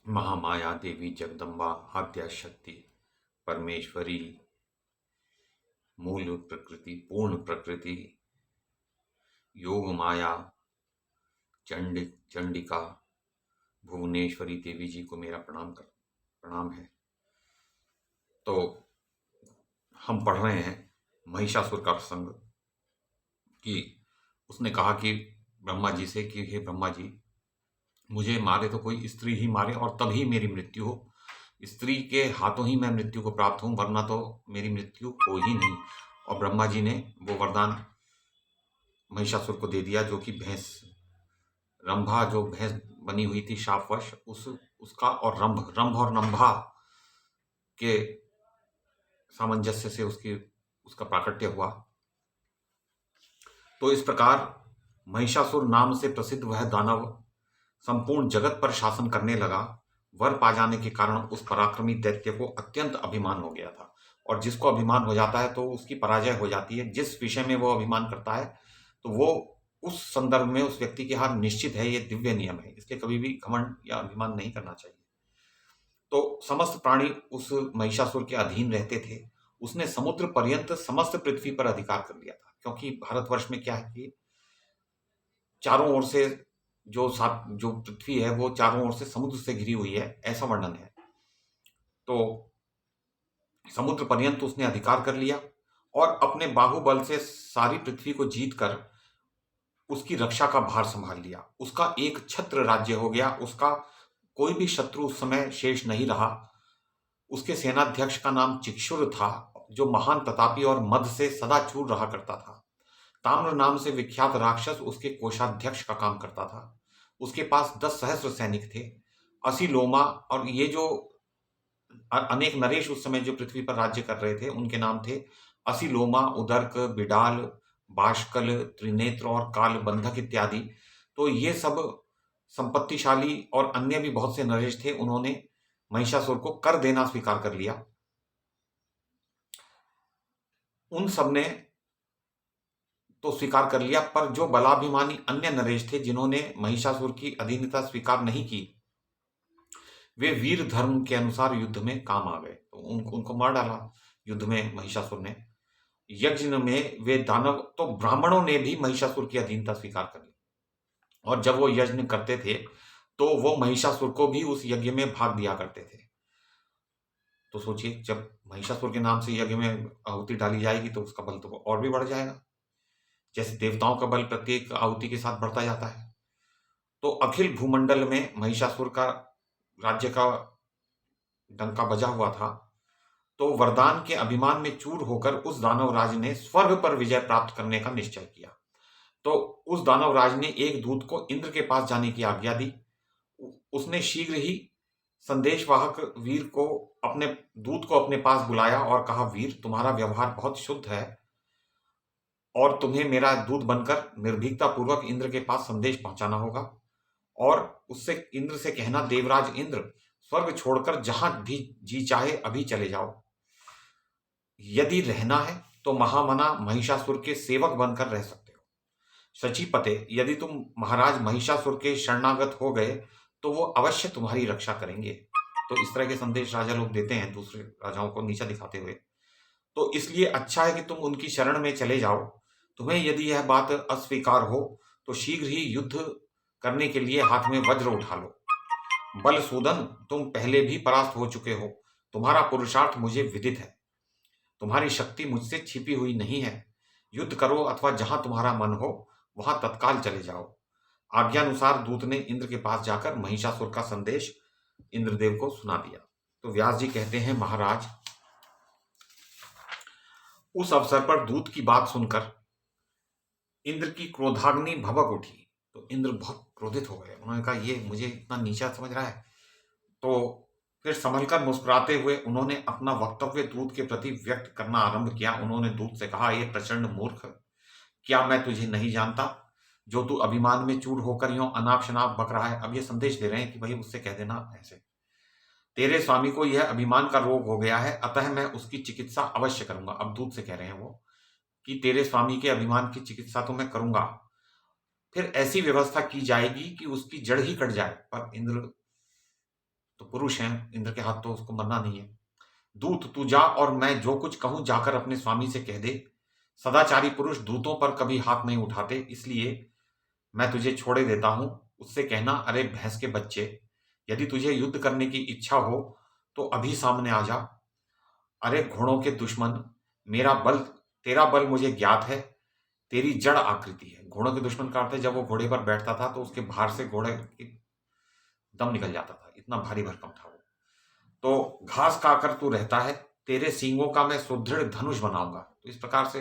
महामाया देवी जगदम्बा आद्या शक्ति परमेश्वरी मूल प्रकृति पूर्ण प्रकृति योग माया चंडिका भुवनेश्वरी देवी जी को मेरा प्रणाम है। तो हम पढ़ रहे हैं महिषासुर का प्रसंग कि उसने कहा कि ब्रह्मा जी से कि हे ब्रह्मा जी, मुझे मारे तो कोई स्त्री ही मारे और तभी मेरी मृत्यु हो। स्त्री के हाथों ही मैं मृत्यु को प्राप्त हूं, वरना तो मेरी मृत्यु हो ही नहीं। और ब्रह्मा जी ने वो वरदान महिषासुर को दे दिया, जो कि भैंस रंभा, जो भैंस बनी हुई थी शापवश, उसका और रंभ रंभ और नंभा के सामंजस्य से उसका प्राकट्य हुआ। तो इस प्रकार महिषासुर नाम से प्रसिद्ध वह दानव संपूर्ण जगत पर शासन करने लगा। वर पा जाने के कारण उस पराक्रमी दैत्य को अत्यंत अभिमान हो गया था, और जिसको अभिमान हो जाता है तो उसकी पराजय हो जाती है। जिस विषय में वो अभिमान करता है तो वो उस संदर्भ में उस व्यक्ति की हार निश्चित है। ये दिव्य नियम है, इसलिए कभी भी घमंड या अभिमान नहीं करना चाहिए। तो समस्त प्राणी उस महिषासुर के अधीन रहते थे। उसने समुद्र पर्यंत समस्त पृथ्वी पर अधिकार कर लिया था, क्योंकि भारतवर्ष में क्या है कि चारों ओर से जो पृथ्वी है वो चारों ओर से समुद्र से घिरी हुई है, ऐसा वर्णन है। तो समुद्र पर्यंत उसने अधिकार कर लिया और अपने बाहुबल से सारी पृथ्वी को जीतकर उसकी रक्षा का भार संभाल लिया। उसका एक छत्र राज्य हो गया। उसका कोई भी शत्रु उस समय शेष नहीं रहा। उसके सेनाध्यक्ष का नाम चिक्षुर था, जो महान प्रतापी और मद से सदा चूर रहा करता था। ताम्र नाम से विख्यात राक्षस उसके कोषाध्यक्ष का काम करता था। उसके पास 10 सहस्र सैनिक थे। असीलोमा और ये जो अनेक नरेश उस समय जो पृथ्वी पर राज्य कर रहे थे, उनके नाम थे असीलोमा, उदर्क, बिडाल, बाष्कल, त्रिनेत्र और कालबंधक इत्यादि। तो ये सब संपत्तिशाली और अन्य भी बहुत से नरेश थे। उन्होंने महिषासुर को कर देना स्वीकार कर लिया। उन सब ने तो स्वीकार कर लिया, पर जो बलाभिमानी अन्य नरेश थे, जिन्होंने महिषासुर की अधीनता स्वीकार नहीं की, वे वीर धर्म के अनुसार युद्ध में काम आ गए। तो उनको मार डाला युद्ध में महिषासुर ने। यज्ञ में वे दानव, तो ब्राह्मणों ने भी महिषासुर की अधीनता स्वीकार कर ली, और जब वो यज्ञ करते थे तो वो महिषासुर को भी उस यज्ञ में भाग दिया करते थे। तो सोचिए, जब महिषासुर के नाम से यज्ञ में आहुति डाली जाएगी तो उसका बल तो और भी बढ़ जाएगा, जैसे देवताओं का बल प्रत्येक आहुति के साथ बढ़ता जाता है। तो अखिल भूमंडल में महिषासुर का राज्य का डंका बजा हुआ था। तो वरदान के अभिमान में चूर होकर उस दानवराज ने स्वर्ग पर विजय प्राप्त करने का निश्चय किया। तो उस दानवराज ने एक दूत को इंद्र के पास जाने की आज्ञा दी। उसने शीघ्र ही संदेशवाहक वीर को अपने दूत को अपने पास बुलाया और कहा, वीर, तुम्हारा व्यवहार बहुत शुद्ध है और तुम्हें मेरा दूत बनकर निर्भीकता पूर्वक इंद्र के पास संदेश पहुंचाना होगा, और उससे इंद्र से कहना, देवराज इंद्र, स्वर्ग छोड़कर जहां भी जी चाहे अभी चले जाओ। यदि रहना है तो महामना महिषासुर के सेवक बनकर रह सकते हो। शचीपते, यदि तुम महाराज महिषासुर के शरणागत हो गए तो वो अवश्य तुम्हारी रक्षा करेंगे। तो इस तरह के संदेश राजा लोग देते हैं दूसरे राजाओं को नीचा दिखाते हुए। तो इसलिए अच्छा है कि तुम उनकी शरण में चले जाओ। तुम्हें यदि यह बात अस्वीकार हो तो शीघ्र ही युद्ध करने के लिए हाथ में वज्र उठा लो। बलसूदन, तुम पहले भी परास्त हो चुके हो। तुम्हारा पुरुषार्थ मुझे विदित है। तुम्हारी शक्ति मुझसे छिपी हुई नहीं है। युद्ध करो अथवा जहां तुम्हारा मन हो वहां तत्काल चले जाओ। आज्ञानुसार दूत ने इंद्र के पास जाकर महिषासुर का संदेश इंद्रदेव को सुना दिया। तो व्यास जी कहते हैं, महाराज, उस अवसर पर दूत की बात सुनकर इंद्र की क्रोधाग्नि भभक उठी। तो इंद्र बहुत क्रोधित हो गए। उन्होंने कहा, ये मुझे इतना नीचा समझ रहा है। तो फिर संभलकर मुस्कुराते हुए उन्होंने अपना वक्तव्य दूत के प्रति व्यक्त करना आरंभ किया। उन्होंने दूत से कहा, ये प्रचंड मूर्ख, क्या मैं तुझे नहीं जानता, जो तू अभिमान में चूर होकर यूं अनाप शनाप बक रहा है। अब ये संदेश दे रहे हैं कि भाई उससे कह देना ऐसे, तेरे स्वामी को यह अभिमान का रोग हो गया है, अतः मैं उसकी चिकित्सा अवश्य करूंगा। अब दूत से कह रहे हैं वो कि तेरे स्वामी के अभिमान की चिकित्सा तो मैं करूंगा, फिर ऐसी व्यवस्था की जाएगी कि उसकी जड़ ही कट जाए। पर इंद्र तो पुरुष हैं, इंद्र के हाथ तो उसको मरना नहीं है। दूत तू जा और मैं जो कुछ कहूं जाकर अपने स्वामी से कह दे। सदाचारी पुरुष दूतों पर कभी हाथ नहीं उठाते, इसलिए मैं तुझे छोड़े देता हूं। उससे कहना, अरे भैंस के बच्चे, यदि तुझे युद्ध करने की इच्छा हो तो अभी सामने आ जा। अरे घोड़ों के दुश्मन, मेरा बल तेरा बल मुझे ज्ञात है, तेरी जड़ आकृति है। घोड़ों के दुश्मन का अर्थ है जब वो घोड़े पर बैठता था तो उसके भार से घोड़े की दम निकल जाता था, इतना भारी भरकम था वो। तो घास खाकर तू रहता है, तेरे सींगों का मैं सुदृढ़ धनुष बनाऊंगा। तो इस प्रकार से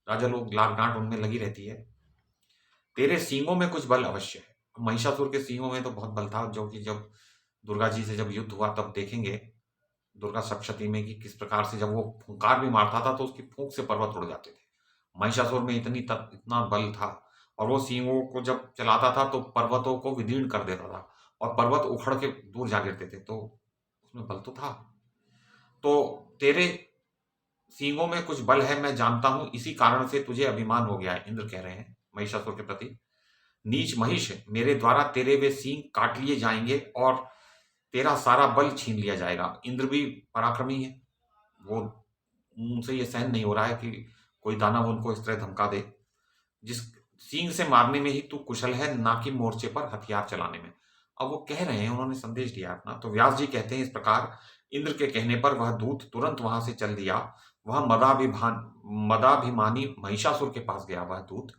राजा लोग लाख डांट उनमें लगी रहती है। तेरे सींगों में कुछ बल अवश्य है। महिषासुर के सींगों में तो बहुत बल था, जो कि जब दुर्गा जी से जब युद्ध हुआ तब देखेंगे दुर्गा सप्तशती में कि किस प्रकार से जब वो फूंकार भी मारता था तो उसकी फूंक से पर्वत उड़ जाते थे। महिषासुर में इतना बल था, और वो सींगों को जब चलाता था तो पर्वतों को विदीर्ण कर देता था और पर्वत उखड़ के दूर जा गिरते थे। तो उसमें बल तो था। तो तेरे सींगों में कुछ बल है, मैं जानता हूं, इसी कारण से तुझे अभिमान हो गया है। इंद्र कह रहे हैं महिषासुर के प्रति, नीच महिष, मेरे द्वारा तेरे वे सींग काट लिए जाएंगे और तेरा सारा बल छीन लिया जाएगा। इंद्र भी पराक्रमी है, वो उनसे ये सहन नहीं हो रहा है कि कोई दानव उनको इस तरह धमका दे। जिस सींग से मारने में ही तू कुशल है, ना कि मोर्चे पर हथियार चलाने में। अब वो कह रहे हैं, उन्होंने संदेश दिया अपना। तो व्यास जी कहते हैं, इस प्रकार इंद्र के कहने पर वह दूत तुरंत वहां से चल दिया। वह मदाभिमानी महिषासुर के पास गया वह दूत,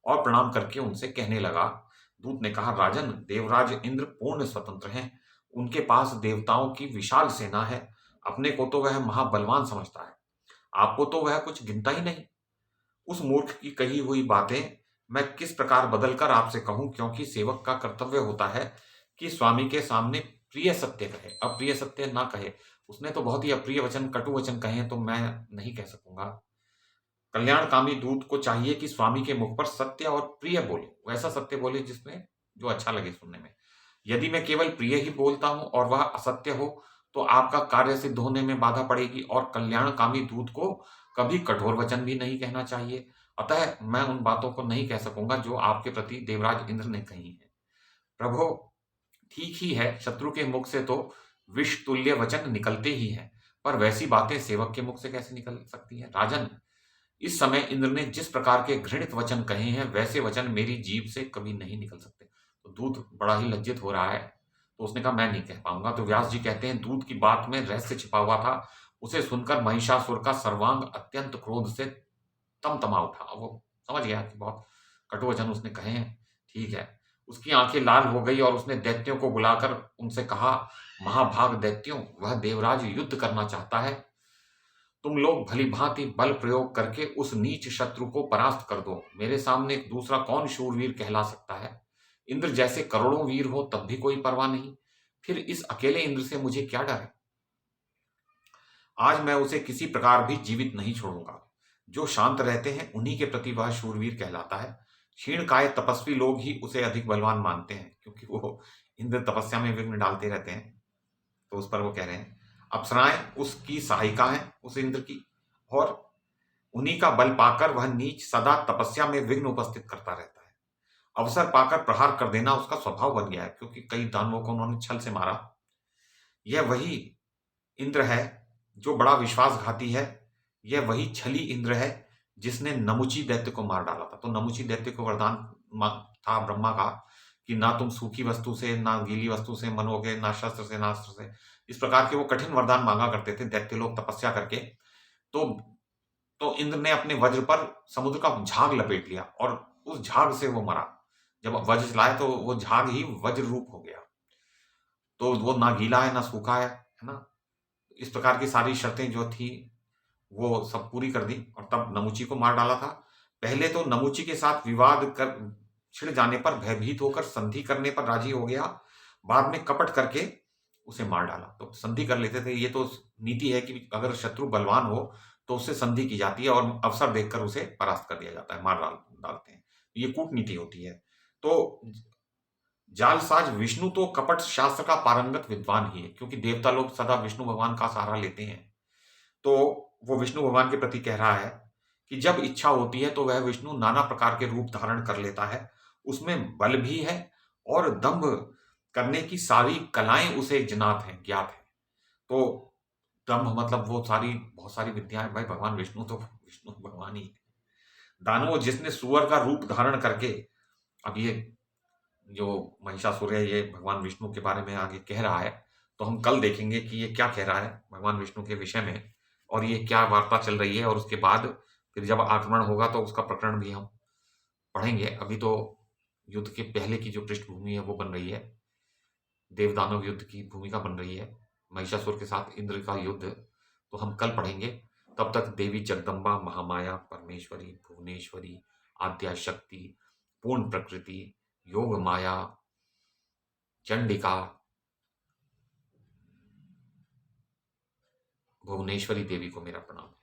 और प्रणाम करके उनसे कहने लगा। दूत ने कहा, राजन, देवराज इंद्र पूर्ण स्वतंत्र हैं। उनके पास देवताओं की विशाल सेना है। अपने को तो वह महाबलवान समझता है, आपको तो वह कुछ गिनता ही नहीं। उस मूर्ख की कही हुई बातें मैं किस प्रकार बदलकर आपसे कहूं, क्योंकि सेवक का कर्तव्य होता है कि स्वामी के सामने प्रिय सत्य कहे, अप्रिय सत्य ना कहे। उसने तो बहुत ही अप्रिय वचन, कटु वचन कहे हैं, तो मैं नहीं कह सकूंगा। कल्याणकामी दूत को चाहिए कि स्वामी के मुख पर सत्य और प्रिय बोले, वैसा सत्य बोले जिसमें जो अच्छा लगे सुनने में। यदि मैं केवल प्रिय ही बोलता हूं और वह असत्य हो तो आपका कार्य सिद्ध होने में बाधा पड़ेगी, और कल्याणकामी दूत को कभी कठोर वचन भी नहीं कहना चाहिए। अतः मैं उन बातों को नहीं कह सकूंगा जो आपके प्रति देवराज इंद्र ने कही है। प्रभो, ठीक ही है, शत्रु के मुख से तो विष तुल्य वचन निकलते ही हैं, पर वैसी बातें सेवक के मुख से कैसे निकल सकती हैं? राजन, इस समय इंद्र ने जिस प्रकार के घृणित वचन कहे हैं, वैसे वचन मेरी जीभ से कभी नहीं निकल सकते। तो दूत बड़ा ही लज्जित हो रहा है, तो उसने कहा, मैं नहीं कह पाऊंगा। तो व्यास जी कहते हैं, दूत की बात में रहस्य छिपा हुआ था। उसे सुनकर महिषासुर का सर्वांग अत्यंत क्रोध से तमतमा उठा। अब वो समझ गया कि बहुत कटु वचन उसने कहे हैं। ठीक है, उसकी आंखें लाल हो गई और उसने दैत्यों को बुलाकर उनसे कहा, महाभाग दैत्यों, वह देवराज युद्ध करना चाहता है। तुम लोग भली भांति बल प्रयोग करके उस नीच शत्रु को परास्त कर दो। मेरे सामने दूसरा कौन शूरवीर कहला सकता है? इंद्र जैसे करोड़ों वीर हो तब भी कोई परवाह नहीं, फिर इस अकेले इंद्र से मुझे क्या डर है? आज मैं उसे किसी प्रकार भी जीवित नहीं छोड़ूंगा। जो शांत रहते हैं उन्हीं के प्रति वह शूरवीर कहलाता है। क्षीणकाय तपस्वी लोग ही उसे अधिक बलवान मानते हैं, क्योंकि वो इंद्र तपस्या में विघ्न डालते रहते हैं। तो उस पर वो कह रहे हैं, अप्सराएं उसकी सहायिका हैं, उस इंद्र की, और उन्हीं का बल पाकर वह नीच सदा तपस्या में विघ्न उपस्थित करता रहता है। अवसर पाकर प्रहार कर देना उसका स्वभाव बन गया है, क्योंकि कई दानवों को उन्होंने छल से मारा। यह वही इंद्र है जो बड़ा विश्वासघाती है। यह वही छली इंद्र है जिसने नमुची दैत्य को मार डाला था। तो नमुची दैत्य को वरदान था ब्रह्मा का कि ना तुम सूखी वस्तु से, ना गीली वस्तु से मनोगे, ना शस्त्र से, ना अस्त्र से। इस प्रकार के वो कठिन वरदान मांगा करते थे दैत्य लोग तपस्या करके। तो तो इंद्र ने अपने वज्र पर समुद्र का झाग लपेट लिया और उस झाग से वो मरा। जब वज्र चलाए तो वो झाग ही वज्र रूप हो गया। तो वो ना गीला है ना सूखा है ना। इस प्रकार की सारी शर्तें जो थी वो सब पूरी कर दी और तब नमुची को मार डाला था। पहले तो नमुची के साथ विवाद कर छिड़ जाने पर भयभीत होकर संधि करने पर राजी हो गया। बाद में कपट करके उसे मार डाला। तो संधि कर लेते थे। ये तो नीति है कि अगर शत्रु बलवान हो तो उससे संधि की जाती है और अवसर देखकर उसे परास्त कर दिया जाता है, मार डालते हैं। ये कूटनीति होती है। तो जालसाज विष्णु तो कपट शास्त्र का पारंगत विद्वान ही है, क्योंकि देवता लोग सदा विष्णु भगवान का सहारा लेते हैं। तो वो विष्णु भगवान के प्रति कह रहा है कि जब इच्छा होती है तो वह विष्णु नाना प्रकार के रूप धारण कर लेता है। उसमें बल भी है और दंभ करने की सारी कलाएं उसे ज्ञात हैं। तो ब्रह्म मतलब वो सारी बहुत सारी विद्याएं, भाई भगवान विष्णु तो विष्णु भगवान ही है। दानवों जिसने सुअर का रूप धारण करके, अब ये जो महिषासुर है ये भगवान विष्णु के बारे में आगे कह रहा है, तो हम कल देखेंगे कि ये क्या कह रहा है भगवान विष्णु के विषय में और ये क्या वार्ता चल रही है, और उसके बाद फिर जब आक्रमण होगा तो उसका प्रकरण भी हम पढ़ेंगे। अभी तो युद्ध के पहले की जो पृष्ठभूमि है वो बन रही है, देव दानव युद्ध की भूमिका बन रही है, महिषासुर के साथ इंद्र का युद्ध, तो हम कल पढ़ेंगे। तब तक देवी जगदम्बा, महामाया, परमेश्वरी, भुवनेश्वरी, आद्या शक्ति, पूर्ण प्रकृति, योग माया, चंडिका, भुवनेश्वरी देवी को मेरा प्रणाम।